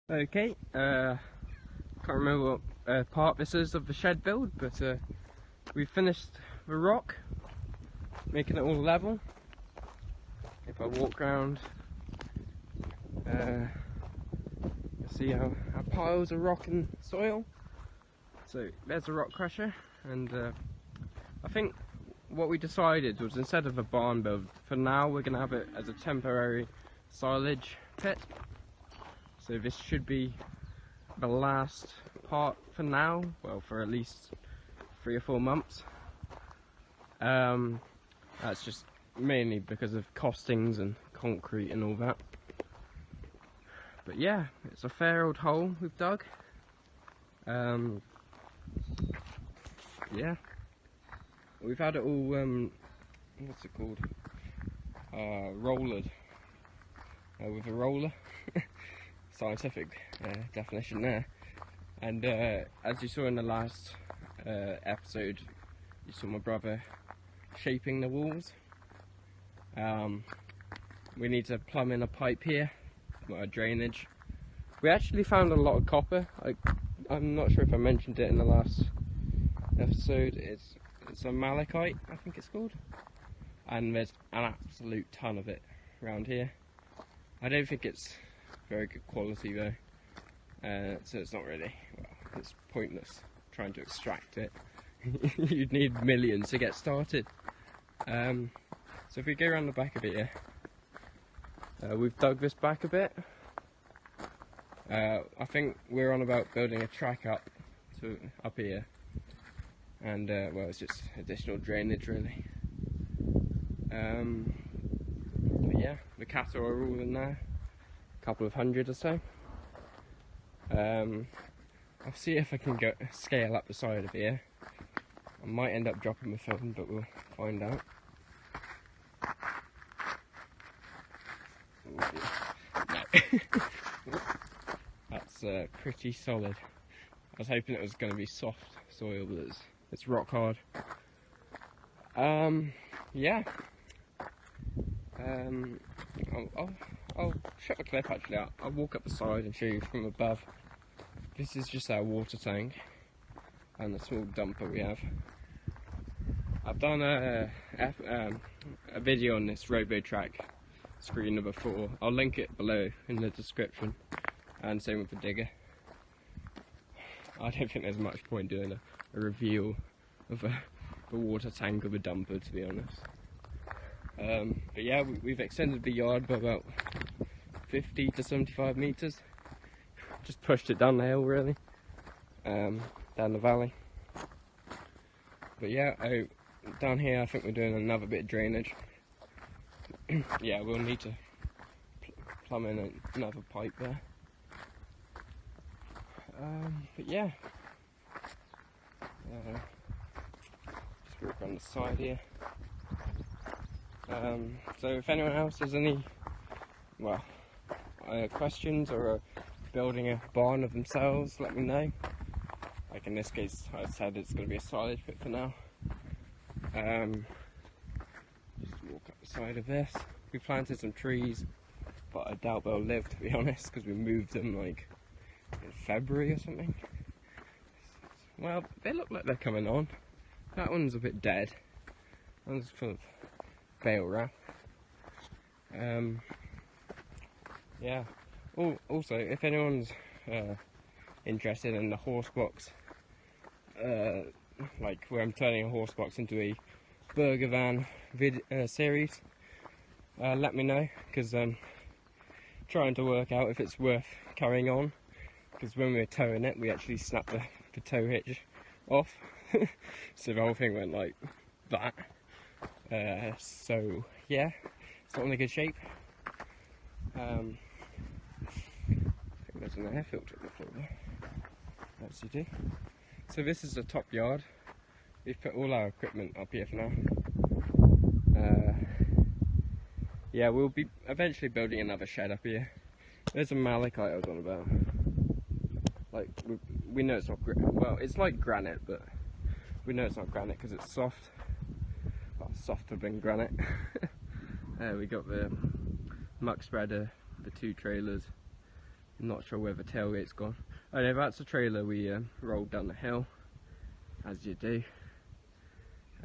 Okay, can't remember what part this is of the shed build, but we finished the rock, making it all level. If I walk around, you'll see our piles of rock and soil. So there's a rock crusher, and I think what we decided was, instead of a barn build, for now we're going to have it as a temporary silage pit. So this should be the last part for now, well, for at least 3 or 4 months. That's just mainly because of costings and concrete and all that. But yeah, it's a fair old hole we've dug. Yeah, we've had it all, what's it called, rollered, with a roller. Scientific definition there. And as you saw in the last episode, you saw my brother shaping the walls. We need to plumb in a pipe here, drainage. We actually found a lot of copper. I'm not sure if I mentioned it in the last episode. It's a malachite, I think it's called, and there's an absolute ton of it around here. I don't think it's very good quality though, so it's not really, well, it's pointless trying to extract it. You'd need millions to get started. So if we go around the back of it here, we've dug this back a bit. I think we're on about building a track up here, and well, it's just additional drainage really. But yeah, the cattle are all in there. Couple of hundred or so. I'll see if I can scale up the side of here. I might end up dropping the film, but we'll find out. No. That's pretty solid. I was hoping it was going to be soft soil, but it's rock hard. Yeah. I'll shut the clip actually. I'll walk up the side and show you from above. This is just our water tank and the small dumper we have. I've done a video on this RoboTrack screener before. I'll link it below in the description, and same with the digger. I don't think there's much point doing a review of a water tank of a dumper, to be honest. But yeah, we've extended the yard by about 50 to 75 metres. Just pushed it down the hill really, down the valley. But yeah, down here I think we're doing another bit of drainage. Yeah, we'll need to plumb in another pipe there. But yeah, just walk around the side here. So if anyone else has any, well, questions or are building a barn of themselves, let me know. Like in this case, I said it's going to be a silage pit for now. Just walk up the side of this. We planted some trees, but I doubt they'll live, to be honest, because we moved them like in February or something. Well, they look like they're coming on. That one's a bit dead. That one's full of bale wrap. Yeah. Also, if anyone's interested in the horse box, like where I'm turning a horse box into a burger van series, let me know, because I'm trying to work out if it's worth carrying on, because when we were towing it we actually snapped the tow hitch off. So the whole thing went like that. So yeah, it's not in a good shape. I think there's an air filter on the floor there. As you do. So this is the top yard. We've put all our equipment up here for now. Yeah, we'll be eventually building another shed up here. There's a malachite I was on about. Like, we know it's not well, it's like granite, but we know it's not granite because it's soft. Well, softer than granite. We got the muck spreader, the 2 trailers, I'm not sure where the tailgate's gone. Oh no, that's the trailer we rolled down the hill, as you do.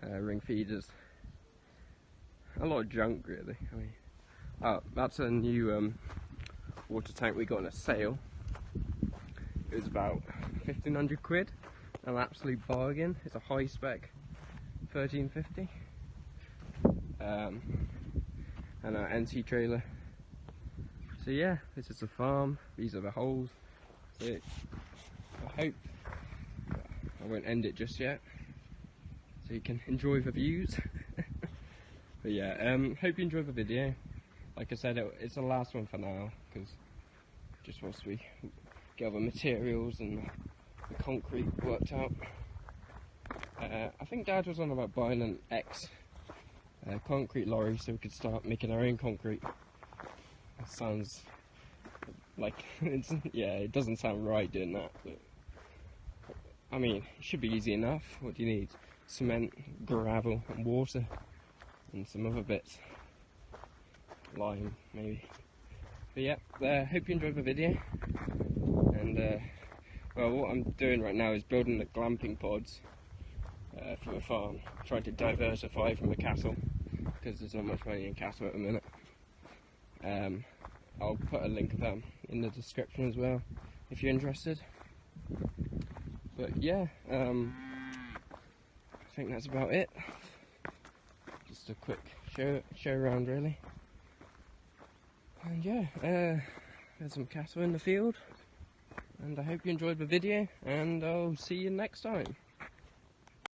Ring feeders. A lot of junk really. I mean, that's a new water tank we got in a sale. It was about 1,500 quid, an absolute bargain. It's a high spec 1350. And an NC trailer. So yeah, this is the farm, these are the holes. So I hope I won't end it just yet, so you can enjoy the views. But yeah, hope you enjoyed the video. Like I said, it's the last one for now, because just once we get all the materials and the concrete worked out. I think Dad was on about buying an X concrete lorry so we could start making our own concrete. That sounds like, yeah, it doesn't sound right doing that, but I mean, it should be easy enough. What do you need? Cement, gravel and water and some other bits. Lime, maybe. But yeah, hope you enjoyed the video. And well, what I'm doing right now is building the glamping pods for the farm. Trying to diversify from the cattle, because there's not much money in cattle at the minute. I'll put a link of them in the description as well, if you're interested. But yeah, I think that's about it. Just a quick show around really. And yeah, there's some cattle in the field. And I hope you enjoyed the video, and I'll see you next time.